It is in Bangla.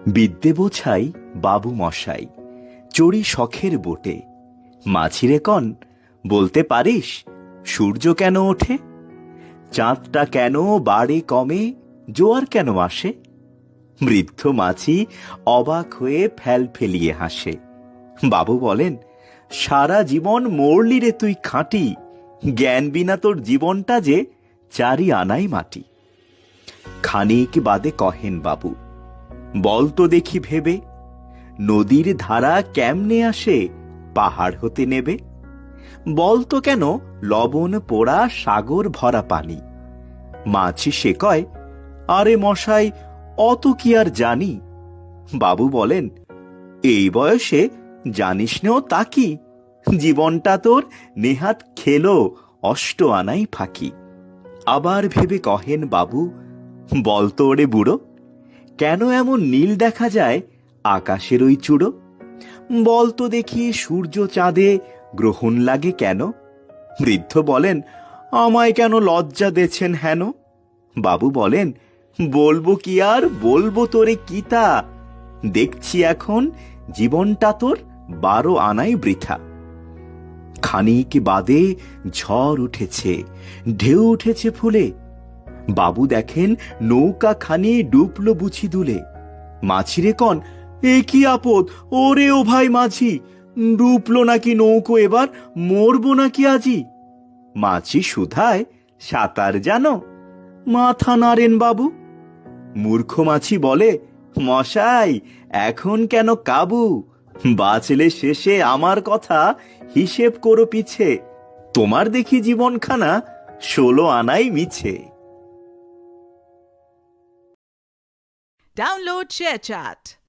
বিদ্যে বোঝাই বাবু মশাই, চড়ি শখের বোটে। মাঝিরে কন, বলতে পারিস সূর্য কেন ওঠে? চাঁদটা কেন বাড়ে কমে, জোয়ার কেন আসে? বৃদ্ধ মাঝি অবাক হয়ে ফেল ফেলিয়ে হাসে। বাবু বলেন, সারা জীবন মরলি রে তুই খাঁটি, জ্ঞান বিনা তোর জীবনটা যে চারি আনাই মাটি। খানিক বাদে কহেন বাবু, বল তো দেখি ভেবে, নদীর ধারা কেমনে আসে পাহাড় হতে নেবে? বল তো কেন লবণ পোড়া সাগর ভরা পানি? মাছি সে কয়, আরে মশাই অত কি আর জানি। বাবু বলেন, এই বয়সে জানিস নেও তা কি, জীবনটা তোর নেহাত খেলো অষ্ট আনাই ফাঁকি। আবার ভেবে কহেন বাবু, বল তো ওরে বুড়ো, কেন এমন নীল দেখা যায় আকাশের ওই চূড়ো? বল তো দেখি সূর্য চাঁদে গ্রহণ লাগে কেন? বৃদ্ধ বলেন, আমায় কেন লজ্জা দেছেন হেন? বাবু বলেন, বলবো কি আর বলবো তোরে কিতা, দেখছি এখন জীবনটা তোর 12 আনাই বৃথা। খানিক বাদে ঝড় উঠেছে, ঢেউ উঠেছে ফুলে। বাবু দেখেন নৌকা খানি ডুবলো বুঝি দুলে। মাঝিরে কন, এ কি আপদ, ওরে ও ভাই মাঝি, ডুবলো নাকি নৌকো, এবার মরবো নাকি আজি? মাঝি শুধায়, সাঁতার জানো? মাথা নাড়েন বাবু। মূর্খ মাছি বলে, মশাই এখন কেন কাবু, বাঁচলে শেষে আমার কথা হিসেব করো পিছে, তোমার দেখি জীবনখানা 16 আনাই মিছে। Download ShareChat.